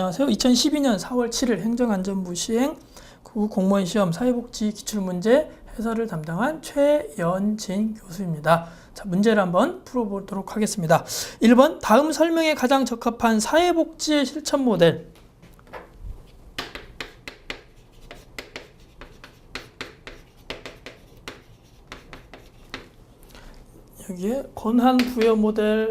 안녕하세요. 2012년 4월 7일 행정안전부 시행 공무원 시험 사회복지 기출문제 해설을 담당한 최연진 교수입니다. 자, 문제를 한번 풀어보도록 하겠습니다. 1번, 다음 설명에 가장 적합한 사회복지의 실천 모델. 여기에 권한 부여 모델,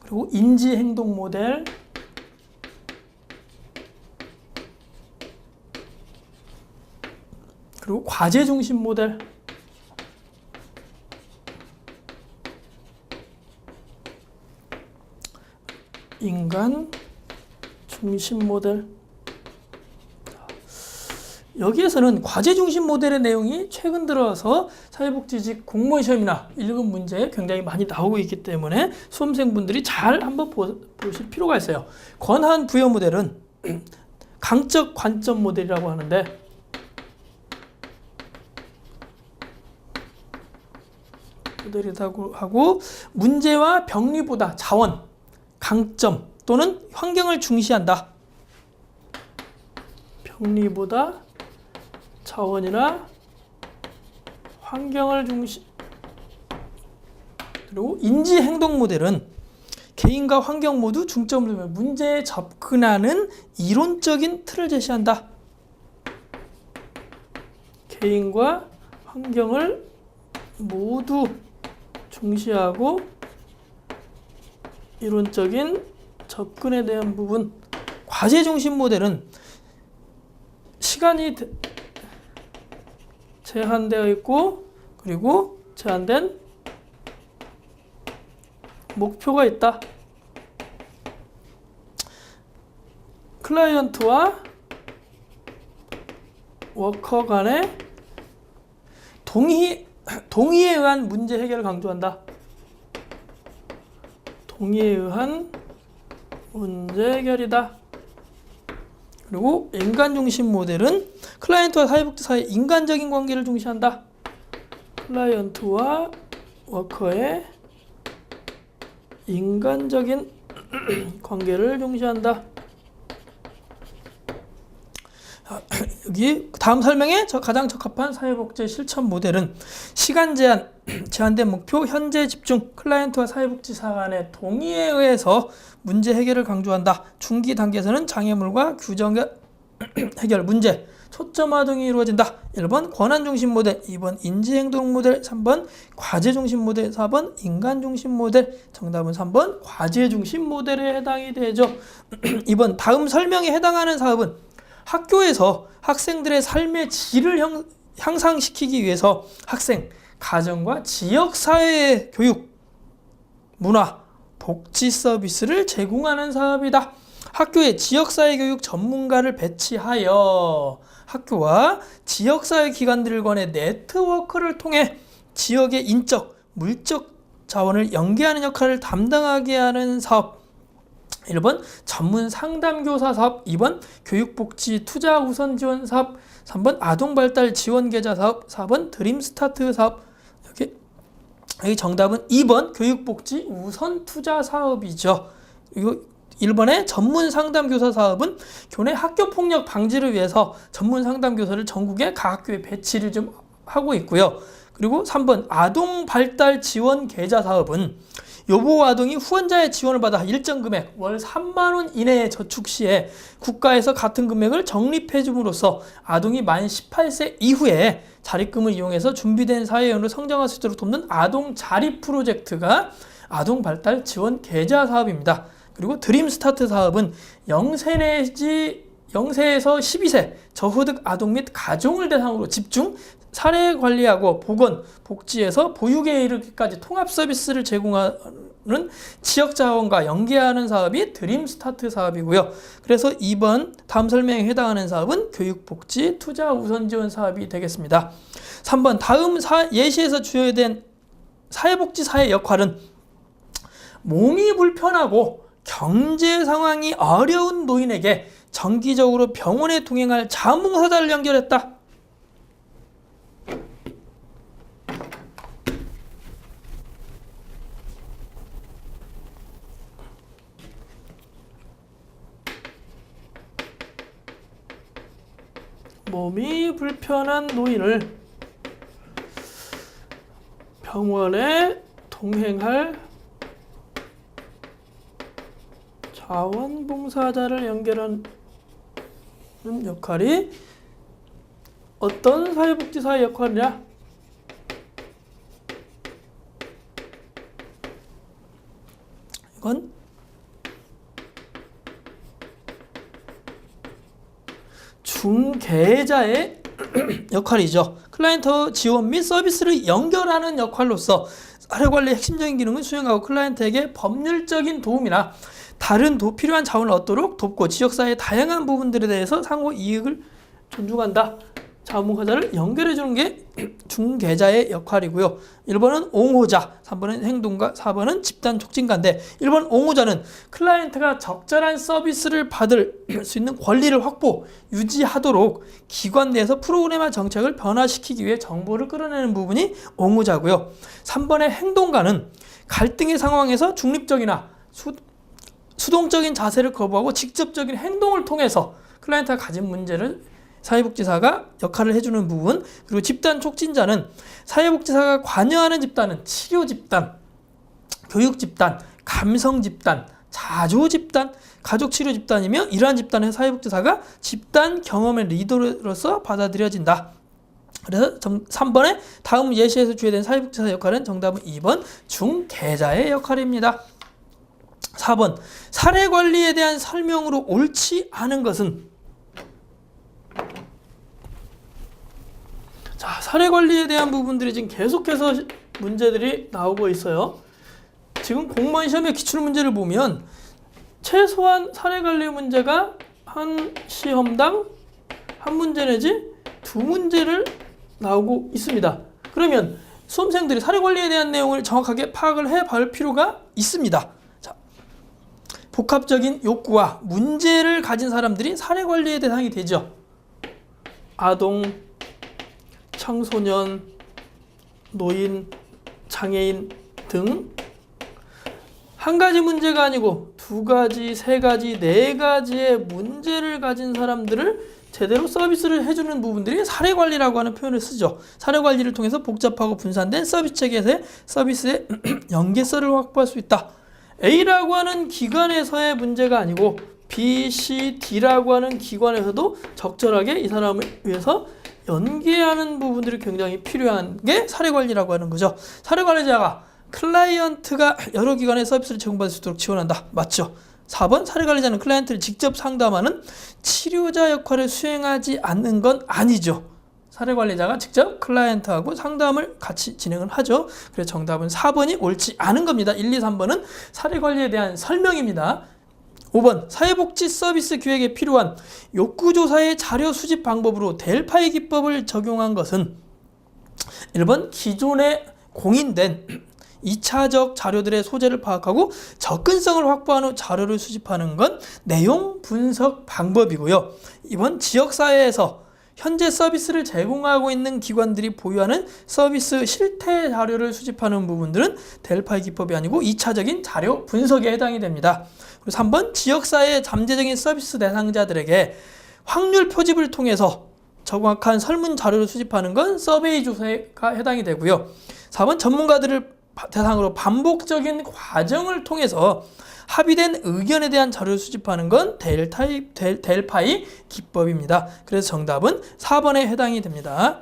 그리고 인지 행동 모델, 그리고 과제 중심 모델, 인간 중심 모델. 여기에서는 과제 중심 모델의 내용이 최근 들어서 사회복지직 공무원 시험이나 1급 문제에 굉장히 많이 나오고 있기 때문에 수험생분들이 잘 한번 보실 필요가 있어요. 권한 부여 모델은 강적 관점 모델이라고 하는데, 모델이라고 하고, 문제와 병리보다 자원, 강점 또는 환경을 중시한다. 병리보다 자원이나 환경을 중시. 그리고 인지 행동 모델은 개인과 환경 모두 중점을 두며 문제에 접근하는 이론적인 틀을 제시한다. 개인과 환경을 모두 중시하고 이론적인 접근에 대한 부분. 과제 중심 모델은 시간이 제한되어 있고, 그리고 제한된 목표가 있다. 클라이언트와 워커 간의 동의에 의한 문제 해결을 강조한다. 동의에 의한 문제 해결이다. 그리고 인간 중심 모델은 클라이언트와 사회복지 사이의 인간적인 관계를 중시한다. 클라이언트와 워커의 인간적인 관계를 중시한다. 여기 다음 설명에 가장 적합한 사회복지 실천 모델은 시간 제한, 제한된 목표, 현재 집중, 클라이언트와 사회복지사 간의 동의에 의해서 문제 해결을 강조한다. 중기 단계에서는 장애물과 규정 해결 문제, 초점화 등이 이루어진다. 1번 권한 중심 모델, 2번 인지 행동 모델, 3번 과제 중심 모델, 4번 인간 중심 모델. 정답은 3번 과제 중심 모델에 해당이 되죠. 2번 다음 설명에 해당하는 사업은 학교에서 학생들의 삶의 질을 향상시키기 위해서 학생, 가정과 지역사회의 교육, 문화, 복지 서비스를 제공하는 사업이다. 학교에 지역사회 교육 전문가를 배치하여 학교와 지역사회 기관들 간의 네트워크를 통해 지역의 인적, 물적 자원을 연계하는 역할을 담당하게 하는 사업. 1번 전문 상담교사 사업, 2번 교육복지 투자 우선 지원 사업, 3번 아동발달 지원 계좌 사업, 4번 드림스타트 사업. 여기 정답은 2번 교육복지 우선 투자 사업이죠. 이거 1번의 전문 상담교사 사업은 교내 학교폭력 방지를 위해서 전문 상담교사를 전국의 각 학교에 배치를 좀 하고 있고요. 그리고 3번 아동발달 지원 계좌 사업은 요보 아동이 후원자의 지원을 받아 일정 금액 월 3만 원 이내에 저축 시에 국가에서 같은 금액을 적립해 줌으로써 아동이 만 18세 이후에 자립금을 이용해서 준비된 사회연으로 성장할 수 있도록 돕는 아동 자립 프로젝트가 아동발달 지원 계좌 사업입니다. 그리고 드림스타트 사업은 0세 에서 12세 저소득 아동 및 가정을 대상으로 집중 사례 관리하고 보건, 복지에서 보육에 이르기까지 통합 서비스를 제공하는 지역 자원과 연계하는 사업이 드림스타트 사업이고요. 그래서 2번 다음 설명에 해당하는 사업은 교육복지 투자 우선 지원 사업이 되겠습니다. 3번 다음 예시에서 주요된 사회복지사의 역할은 몸이 불편하고 경제 상황이 어려운 노인에게 정기적으로 병원에 동행할 자원봉사자를 연결했다. 몸이 불편한 노인을 병원에 동행할 자원봉사자를 연결하는 역할이 어떤 사회복지사의 역할이냐? 이건 중개자의 역할이죠. 클라이언트 지원 및 서비스를 연결하는 역할로서 사례관리의 핵심적인 기능을 수행하고 클라이언트에게 법률적인 도움이나 다른 필요한 자원을 얻도록 돕고 지역사회의 다양한 부분들에 대해서 상호 이익을 존중한다. 자원봉사자를 연결해주는 게 중개자의 역할이고요. 1번은 옹호자, 3번은 행동가, 4번은 집단 촉진가인데 1번 옹호자는 클라이언트가 적절한 서비스를 받을 수 있는 권리를 확보, 유지하도록 기관 내에서 프로그램과 정책을 변화시키기 위해 정보를 끌어내는 부분이 옹호자고요. 3번의 행동가는 갈등의 상황에서 중립적이나 수동적인 자세를 거부하고 직접적인 행동을 통해서 클라이언트가 가진 문제를 사회복지사가 역할을 해주는 부분. 그리고 집단 촉진자는 사회복지사가 관여하는 집단은 치료 집단, 교육 집단, 감성 집단, 자조 집단, 가족 치료 집단이며 이러한 집단의 사회복지사가 집단 경험의 리더로서 받아들여진다. 그래서 3번에 다음 예시에서 주어진 사회복지사 역할은 정답은 2번 중개자의 역할입니다. 4번 사례관리에 대한 설명으로 옳지 않은 것은. 자, 사례관리에 대한 부분들이 지금 계속해서 문제들이 나오고 있어요. 지금 공무원 시험의 기출문제를 보면 최소한 사례관리 문제가 한 시험당 한 문제 내지 두 문제를 나오고 있습니다. 그러면 수험생들이 사례관리에 대한 내용을 정확하게 파악을 해볼 필요가 있습니다. 자, 복합적인 욕구와 문제를 가진 사람들이 사례관리의 대상이 되죠. 아동, 청소년, 노인, 장애인 등 한 가지 문제가 아니고 두 가지, 세 가지, 네 가지의 문제를 가진 사람들을 제대로 서비스를 해주는 부분들이 사례관리라고 하는 표현을 쓰죠. 사례관리를 통해서 복잡하고 분산된 서비스 체계에서의 서비스의 연계성을 확보할 수 있다. A라고 하는 기관에서의 문제가 아니고 B, C, D라고 하는 기관에서도 적절하게 이 사람을 위해서 연계하는 부분들이 굉장히 필요한 게 사례관리라고 하는 거죠. 사례관리자가 클라이언트가 여러 기관의 서비스를 제공받을 수 있도록 지원한다. 맞죠? 4번 사례관리자는 클라이언트를 직접 상담하는 치료자 역할을 수행하지 않는 건 아니죠. 사례관리자가 직접 클라이언트하고 상담을 같이 진행을 하죠. 그래서 정답은 4번이 옳지 않은 겁니다. 1, 2, 3번은 사례관리에 대한 설명입니다. 5번 사회복지 서비스 기획에 필요한 욕구조사의 자료 수집 방법으로 델파이 기법을 적용한 것은 1번 기존에 공인된 2차적 자료들의 소재를 파악하고 접근성을 확보한 후 자료를 수집하는 건 내용 분석 방법이고요. 2번 지역사회에서 현재 서비스를 제공하고 있는 기관들이 보유하는 서비스 실태 자료를 수집하는 부분들은 델파이 기법이 아니고 2차적인 자료 분석에 해당이 됩니다. 그리고 3번 지역사회의 잠재적인 서비스 대상자들에게 확률 표집을 통해서 정확한 설문 자료를 수집하는 건 서베이 조사가 해당이 되고요. 4번 전문가들을 대상으로 반복적인 과정을 통해서 합의된 의견에 대한 자료를 수집하는 건 델파이 기법입니다. 그래서 정답은 4번에 해당이 됩니다.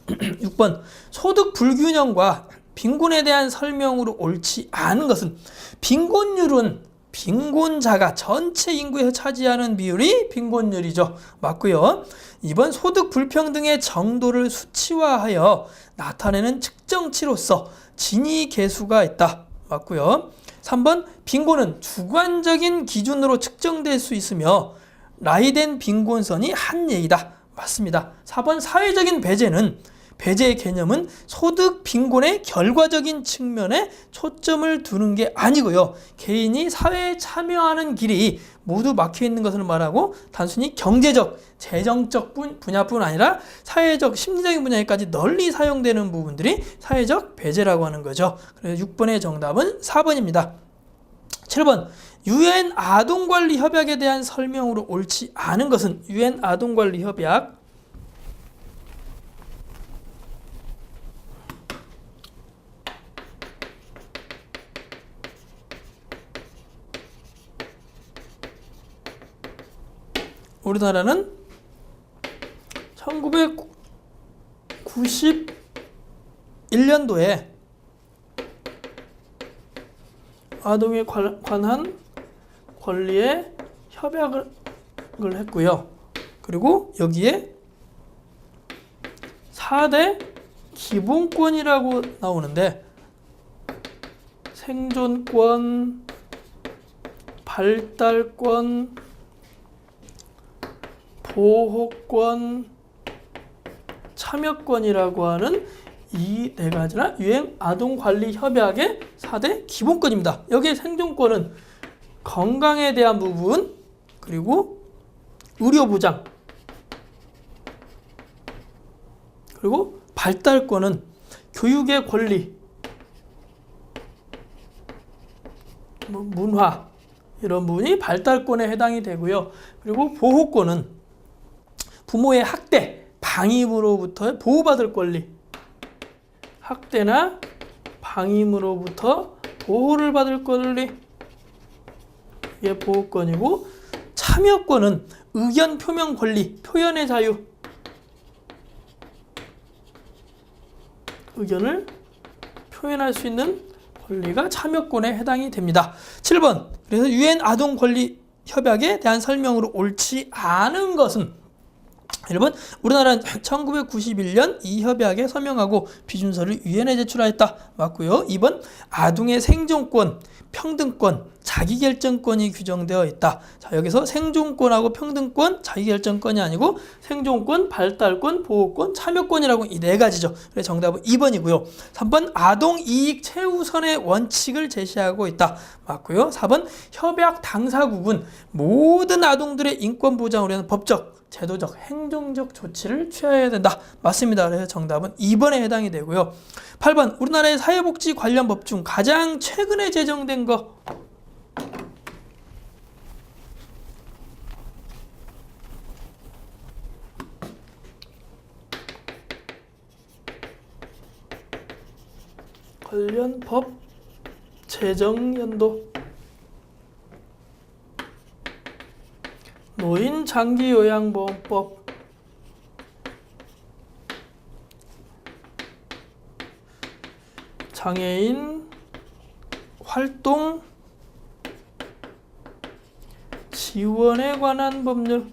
6번 소득 불균형과 빈곤에 대한 설명으로 옳지 않은 것은 빈곤율은 빈곤자가 전체 인구에서 차지하는 비율이 빈곤율이죠. 맞고요. 2번 소득 불평등의 정도를 수치화하여 나타내는 측정치로서 진위 계수가 있다. 맞고요. 3번 빈곤은 주관적인 기준으로 측정될 수 있으며 라이덴 빈곤선이 한 예이다. 맞습니다. 4번 사회적인 배제는 배제의 개념은 소득 빈곤의 결과적인 측면에 초점을 두는 게 아니고요. 개인이 사회에 참여하는 길이 모두 막혀 있는 것을 말하고 단순히 경제적, 재정적 분야뿐 아니라 사회적, 심리적인 분야에까지 널리 사용되는 부분들이 사회적 배제라고 하는 거죠. 그래서 6번의 정답은 4번입니다. 7번 UN 아동관리 협약에 대한 설명으로 옳지 않은 것은 UN 아동관리 협약 우리나라는 1991년도에 아동에 관한 권리의 협약을 했고요. 그리고 여기에 4대 기본권이라고 나오는데 생존권, 발달권, 보호권, 참여권이라고 하는 이 네 가지나 UN 아동관리 협약의 4대 기본권입니다. 여기에 생존권은 건강에 대한 부분, 그리고 의료보장, 그리고 발달권은 교육의 권리, 문화 이런 부분이 발달권에 해당이 되고요. 그리고 보호권은 부모의 학대, 방임으로부터 보호받을 권리, 학대나 방임으로부터 보호를 받을 권리, 이게 보호권이고, 참여권은 의견 표명 권리, 표현의 자유, 의견을 표현할 수 있는 권리가 참여권에 해당이 됩니다. 7번, 그래서 UN 아동권리 협약에 대한 설명으로 옳지 않은 것은 1번, 우리나라는 1991년 이 협약에 서명하고 비준서를 유엔에 제출하였다. 맞고요. 2번, 아동의 생존권, 평등권, 자기결정권이 규정되어 있다. 자, 여기서 생존권하고 평등권, 자기결정권이 아니고 생존권, 발달권, 보호권, 참여권이라고 이 네 가지죠. 그래서 정답은 2번이고요. 3번, 아동 이익 최우선의 원칙을 제시하고 있다. 맞고요. 4번, 협약 당사국은 모든 아동들의 인권 보장을 위한 법적, 제도적, 행정적 조치를 취해야 된다. 맞습니다. 그래서 정답은 2번에 해당이 되고요. 8번, 우리나라의 사회복지 관련 법 중 가장 최근에 제정된 거. 관련 법 제정 연도. 노인 장기 요양보험법, 장애인 활동 지원에 관한 법률,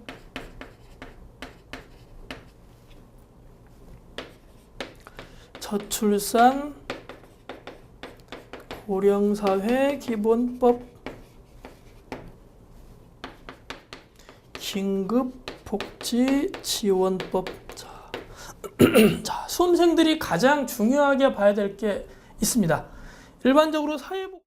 저출산 고령사회 기본법, 긴급복지지원법. 자, 수험생들이 가장 중요하게 봐야 될 게 있습니다. 일반적으로 사회복